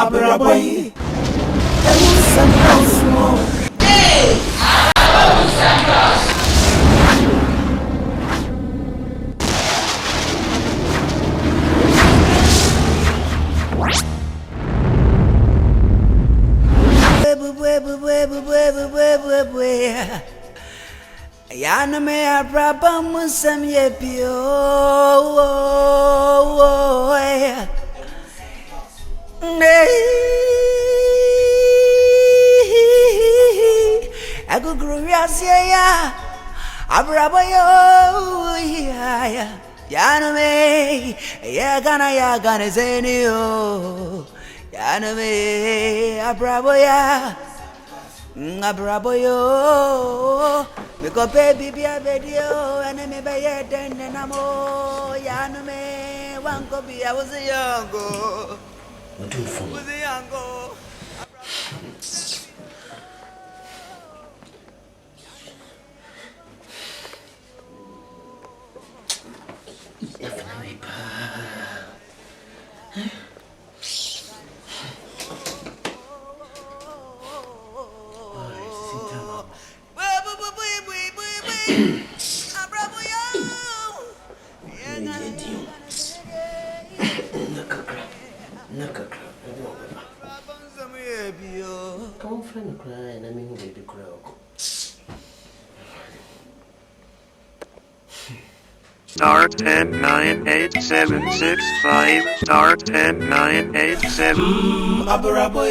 Abrabo Mu Nsem Hey! Yana me Abrabo Mu Nsem yepio Agu gruyasia ya Abrabo ya Yana me ya gana zenio Yana me Abrabo ya Abrabo yo because baby be a video and me be a den and amo Yana me one copy I was a young go. What do you for? Was a young go. Come friend cry and I mean baby cry. Star 109865 star 109875 Abrabo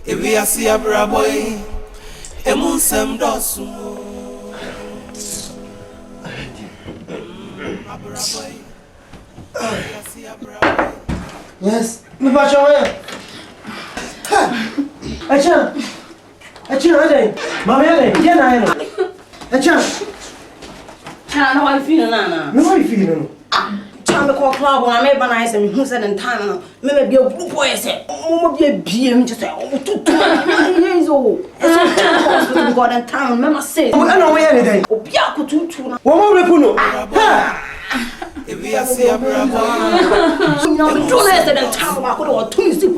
if we see Abrabo Mu Nsem dosu Yes, me ba chawe. Acha, ade. Mama ade, ye na eno. Acha. Cha no I feel na. Me what you feeling? Cha me call club na me ba na say me hu say den time no. Me be a group boy say. Mo be biem just say o tutu. Yes o. Eso hospital because den time me ma say. We na we any day. Obi akotutu na. Wo mo repu no. if we see Abrabo No, don't let them talk about what to see.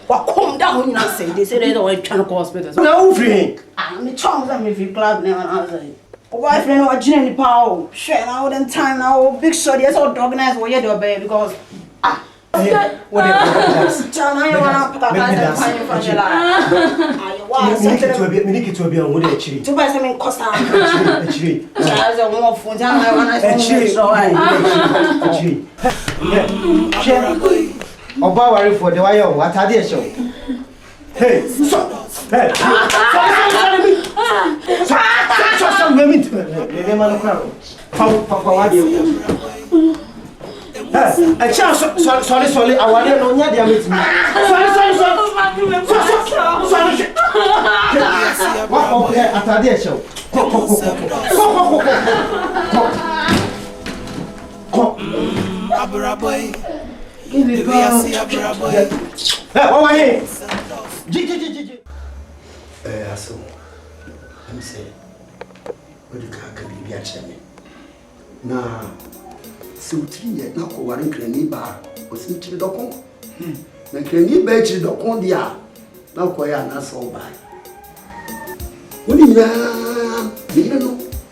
What calm down, you know, say they say they don't try to call hospitals. No free. I'm chance them if you club name and answer. Why friend what Jenny Power? Share now then time now big shot yes all organized what you do baby because What you Chana you wanna put a guys and for July. Me need to be on what actually. To buy some cost Actually. Charles and more for Jana I wanna Actually. Oba worry for the wire what are they show? Hey, so hey. So me the man crowd. Papa what you? Hey, sorry, I want to know nya dia meet me. Sorry. What okay atade show. Abrabo Give me Abrabo Hey, over here. G. So I'm saying, what you can be a chairman. Now, so 3 years now, one cranny bar was into the docon. The cranny badge the docon dia. Now, quite not so bad. When you know,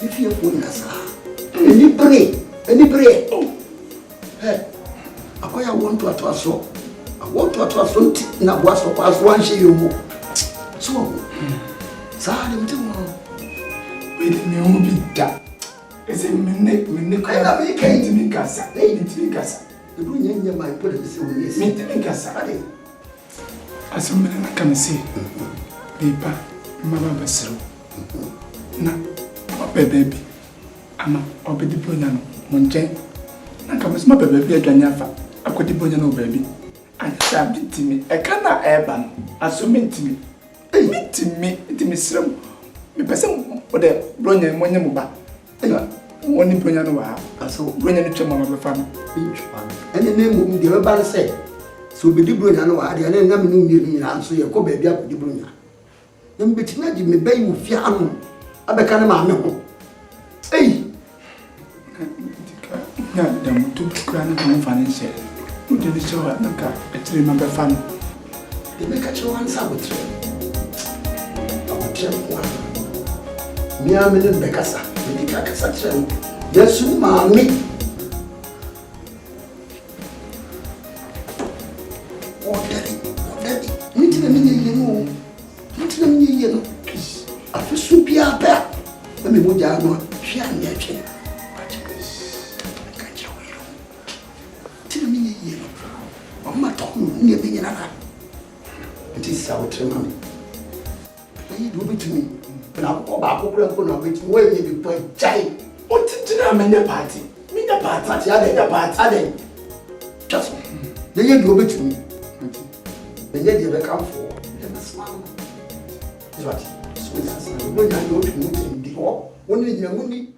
if you're going to any pray. Hey, I want to attract I want to attract something in a was for past one share you. So, Sadim to wait me on be that. It's a minute, I can't to me, Gassa, lady to me, Gassa. The brilliant my policy is meeting Gassa. As some men can say, Paper, Mamma Basso. Now, baby, I'm a baby Bonano, Monte. I come as my baby at Janyafa. I could Bonano baby. And shabby to me, I cannot airban, assuming to me. Meet me, some. Me person with a brilliant when you back. Only Bonano, I saw brilliant to Mamma family. And the name of the Urban said, so be the Bonano, I didn't know me answer your co baby up the Brunia. Then between me, baby, with Fiano, I became a man. Hey! Now, the two grand financial. Who did show at the car? It's remember fun. they make a chance I would train. I would train one. Me, I'm in the Becassa, medical train. Yes, mammy. Oh, daddy, meet them in the yellow. I feel so be up there. Let me move down. She and me, I can't. Tell me, yellow. I'm not talking near being another. It is our tremor. You do it to me. But I'll go back over and go with where you play child. What did I mean the party? Mean the party, I did the party. Just then you do it to me. Then you never come for them. Smile. Is what? When I go to meet in the hall, only the only.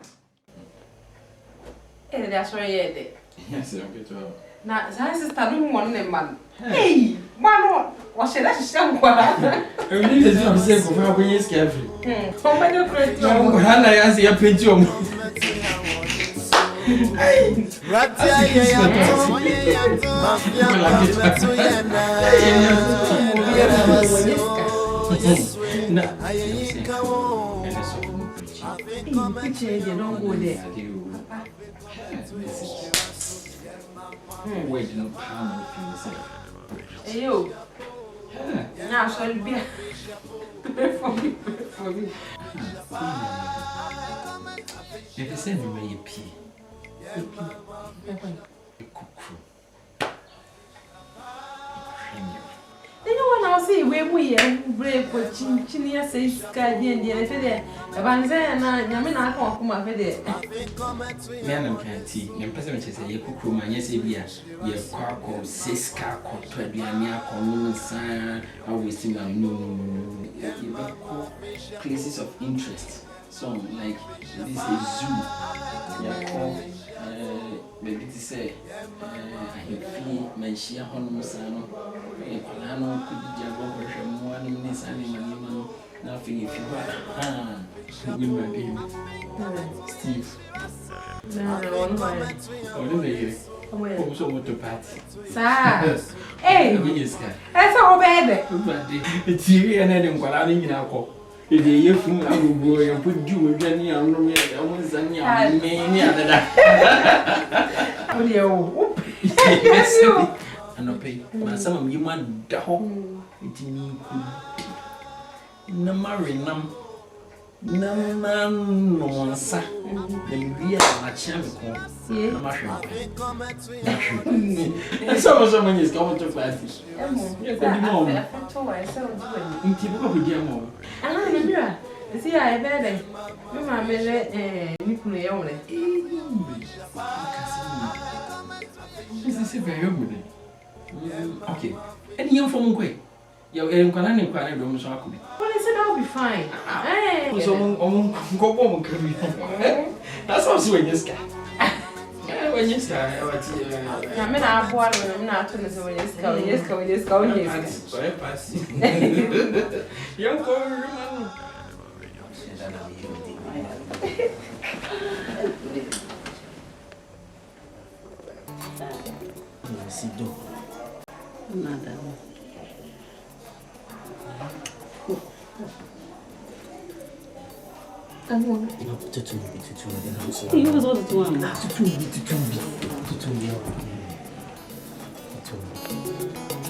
Eh, that's right. Yes, okay, so. Now, that's a starting one man. Hey, one was it? That's some one. I really didn't know say for how we is careful. Oh, my God, great. No, Hannah, I see a picture of Don't go there. Wait, no pound of Hey, you. Now, shall be for me. If you send me a pea, You know when I say we brave for Chinia says Guardian, the other Evanzana, Yamina, come over there. Yanam can't tea, and President says a cuckoo, my yes, ye quack or Siska, or Twediania, or Sign, always sing a new places of interest. So, like this is a zoo. Yeah, maybe to say, I feel my sheer honosano, a colano could be jago, one in this animal, nothing if you are. Will my name, Steve. Oh, so what to party? Sir, hey, that's all bad. It's here and then Colani in our call. If you hear from our boy and put you with Jenny and Romeo, I was a many other. Oh, you. Yes, and I'll pay. But some of you want the home. It means no marinam. No one, sir. Then we are a champion. No mushroom. Someone is going to party. You're going to I see, I bet you my Nicola only. This is a very good. Okay, and you're from Gway. You're in Colani, Colani, Roman Shakubi. Well, I said I'll be fine. Hey, so, go home. That's also when you sky. When you sky, I'm in our board when I'm not to the way it's going. Young Sido. Nada. You was all the one.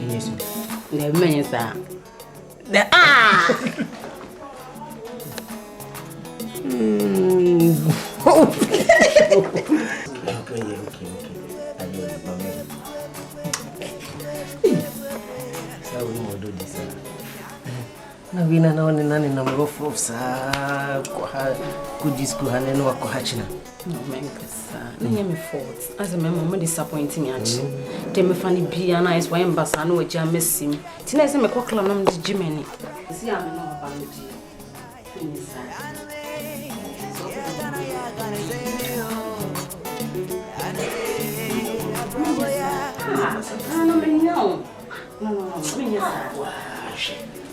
Yes. The minister. The Okay. Na wina naone nani na mrofu saa kwa kujisku haneno wako hachina. No, Menkasa. Name me fault. As a member, disappointing actually. Dem funny be and nice why ambassador no eja miss him. Tina say me kwakla nam di Jimmy. See am no bandage.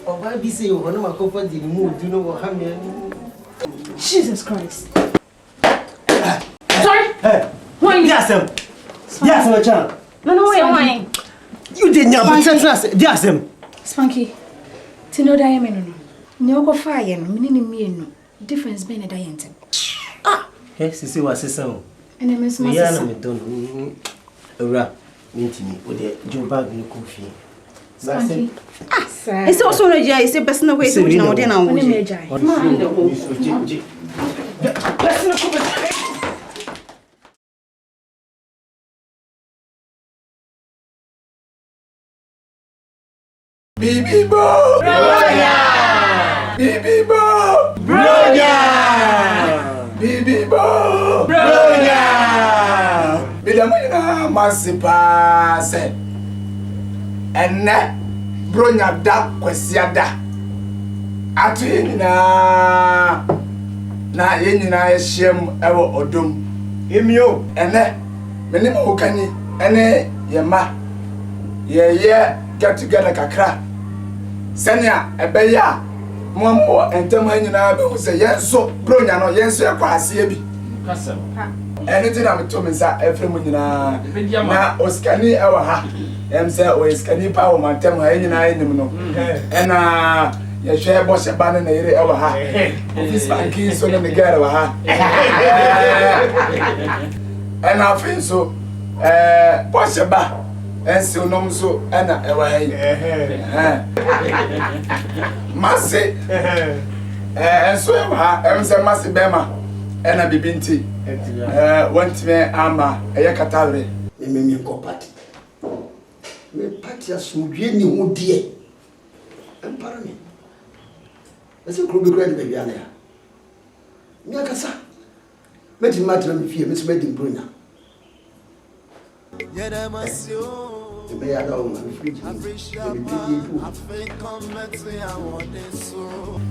Oh, why be say you want to comfort the mood? You know what I mean? Jesus Christ. Sorry? Hey. Why? Yes, my child. No, wait, why? You did not. Yes, Spanky, Tino Diamond. No go fire, meaning difference being a diet. Ah, yes, you see what I say. And I miss my son. Don't rap into me with the job bag in the coffee. Spanky. Ah, sir. It's also a jay, it's a personal way to know dinner. Only major. Bibi Bo! Bronya! Bibi Bo! Bronya! Bibi Bo! Bronya! Bidamina masipa se. Enne Bronya da kwesiada. Atu na yenina ehyem ewo odom. Emio enne menima okani ene yema. Ye get together kakra. Senya ebeya mo entem anyina be hu se yenso Bronya no yenso ekwase bi. Kasem. Anything I'm to me sa efrem nyina na oskani ewa ha. Em se o oskani pa o mantem ha nyina enim no. Ena ye hwe bo se ba na yire ewa ha. Office banking so na me gara wa ha. Ena afin so bo se ba ensi onom so ena ewa ha yi. Mase enso ewa ha em se mase bema ena bibinti want me ama eye Katawere me ko party me party asudwe ni ho de empara me ese kro be kro de bia na ya mi akasa me ti matra me fie me so be di Bronya be ya da o ma fridge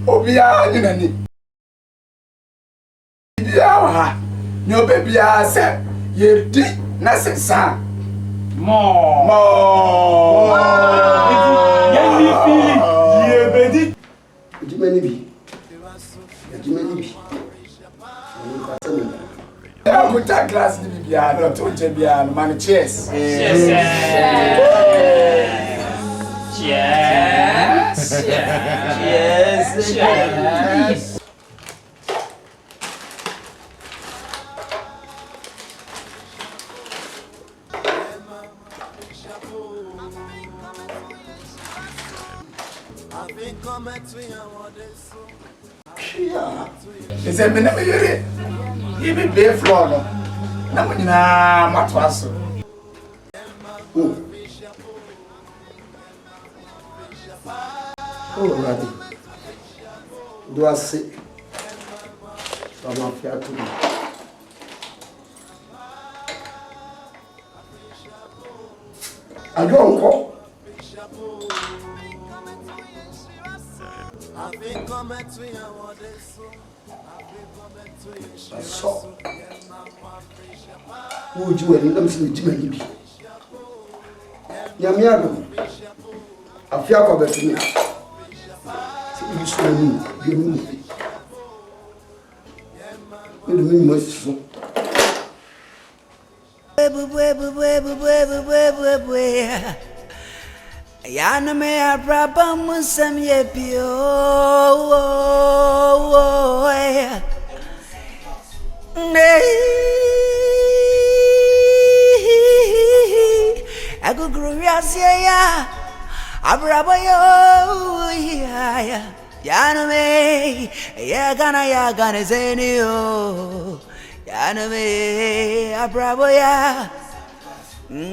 obia ni nani ya no baby ase ye di na sensa mo ye mi feel ye bedi ejimani bi ya go ta class ni bia no to je bia man cheers Cheers. is a minute yere you be bare floor no na mo nyina matwaso Radi do ase tama fiatu Adonko so would you and them see Jimmy be Yamiado afia kwa betumi you so you me most Yana me Abrabo Mu Nsem ye pio Agu gruvias ya Abrabo yo ya Yana me ya gana zeni yo Yana me Abrabo ya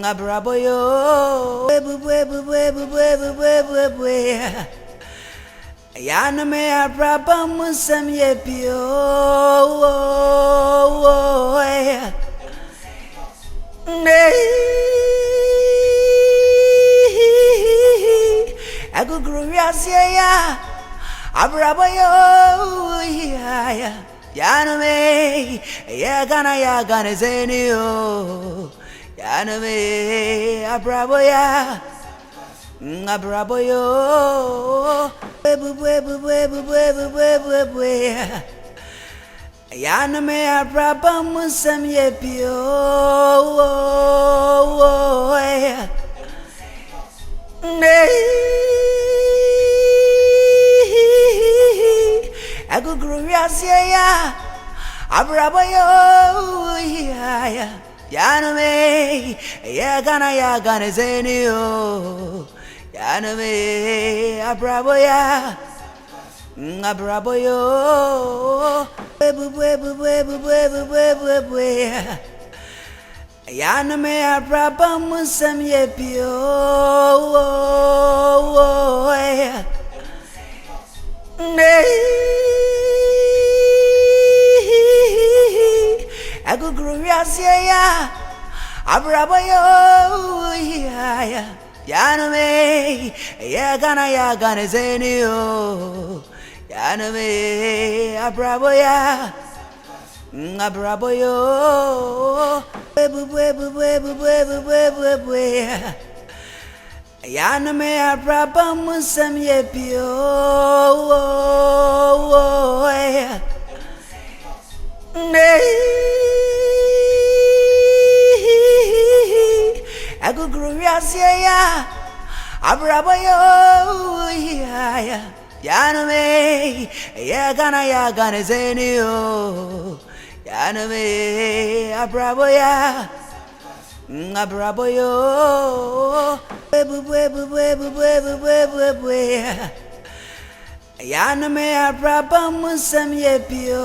Abrabo yo Yana me Abrabo Mu Nsem ye pio Agu gruvias ya Abrabo yo ya Yana me ya gana zeni yo Yana me Abrabo ya Abrabo yo Yana me Abrabo Mu Nsem ye pio ya Abrabo yo ya Yaname ya gana zeni yo Yaname Abrabo ya Abrabo yo Yaname Abrabo Mu Nsem yepio Aku gruyasia ya Abrabo yo ya Yaname ya gana zeni yo Yaname Abrabo ya Abrabo yo Yaname Abrabo Mu Nsem yepio Aku gruyasia ya Abrabo yo ya Yaname ya gana zeni yo Yaname Abrabo ya Abrabo yo Yaname Abrabo Mu Nsem yepio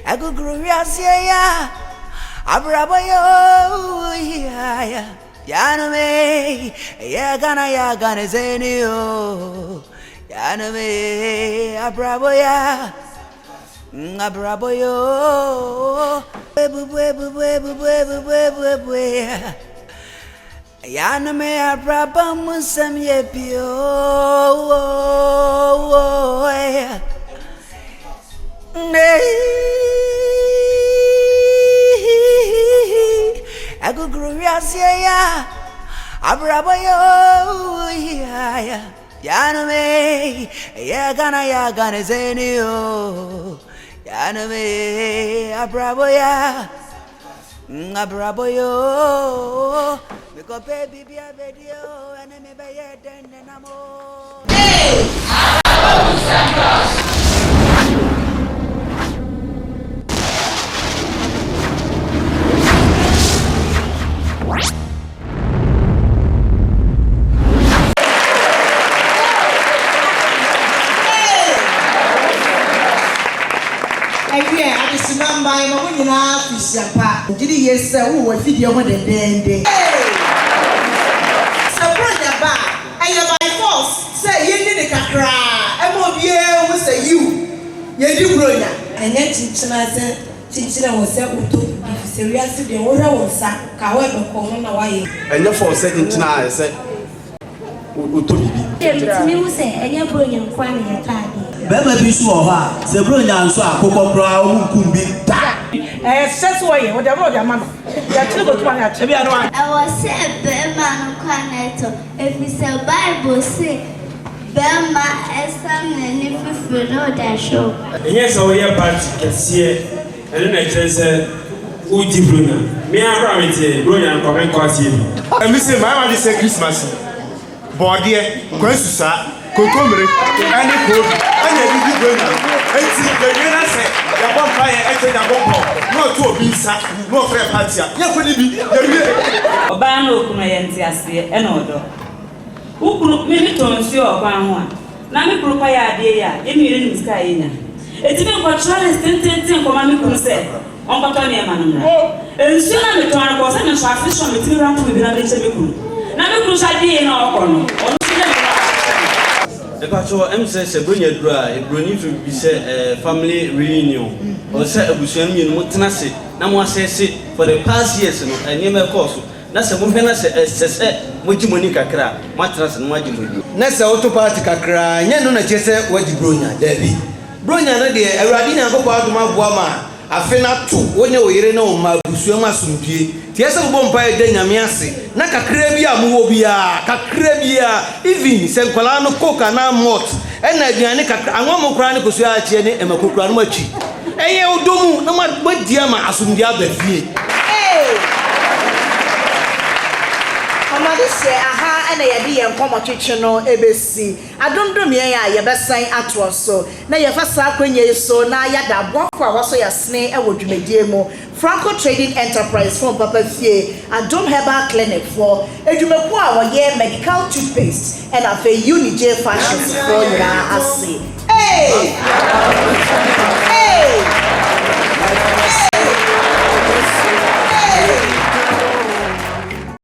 Aku gruyasia ya Abrabo yo ya Yaname ya gana zeni yo Yaname Abrabo ya Abrabo yo Yaname Abrabo Mu Nsem yepio Aku gruyasia ya Abrabo yo ya Yaname ya gana zeni yo Yaname Abrabo ya Abrabo yo Because baby be a video and me be a den namo Hey Abrabo Mu Nsem My mama, you know, fish and pap. Did you say, who was video on the day? So, brother, and you're by force. Say, you did a cry. I won't be able to say you. You do, brother. And yet, Chinchilla was said, if seriously, the order was sacked, however, common away. And your for second tonight, I said, you say, and you're bringing Kwame a tidy. Baba be sure, the brilliant so I cook brown could be that. That's why what I wrote your mama. I was said, Bema Quaneto. If it's a Bible, say, Bema Esam and if you know that show. Yes, our year party can see it. And then I just said, Uji Bruna. Me and Ramity, Bruna, comment quasi. And Mr. Mamma is a Christmas. Body, Quesusa. Kokomre ani ko ani bibi gona enti the winner say ya bomb fire enti ya bomb no to obi nsa no free party ya ko ni bi ya wie oba na okunu ye nti ase e na odo ukunu mi tonsi okwan ho a na mi kuru pa ya ade ya e mi re ni sika ye nya eti me ko trale stenten ko ma mi kunu se on ko to ni e ma no na ensu na mi ton ko se na so afisho mi ti ran ko bi na be che mi kunu na mi kunu sha die na okono The patrol says a brilliant dry, a brilliant to be said family reunion or set a bushel in Mutanasi. Now says it for the past years and never course. That's a woman says, Mojimonica cra, matras and Majim. Nessa autopathic cry, Yanona Jesse, what you Brunia, Debbie. Brunia, dear, a radina go out to my woman. I feel not too, when you know my Bushama Sumpi. Tiesa Bompire Denyamiasi, Naka Crebia Muobia, Cacrebia, even Sencolano Coca na mot, and Nadianica, and one more chronicle Suachi and Macukran Mochi. And you do no matter what Diama assumed the other fee. this year, aha, and a idea and come on kitchen no ABC. I don't do me a best sign at was so. Now your first when you so now ya that walk for was your snake and would you make demo. Franco Trading Enterprise from Papa Fie and Dome Herbal Clinic for a Jumequa year medical toothpaste and a Unij fashion for your I say. Hey!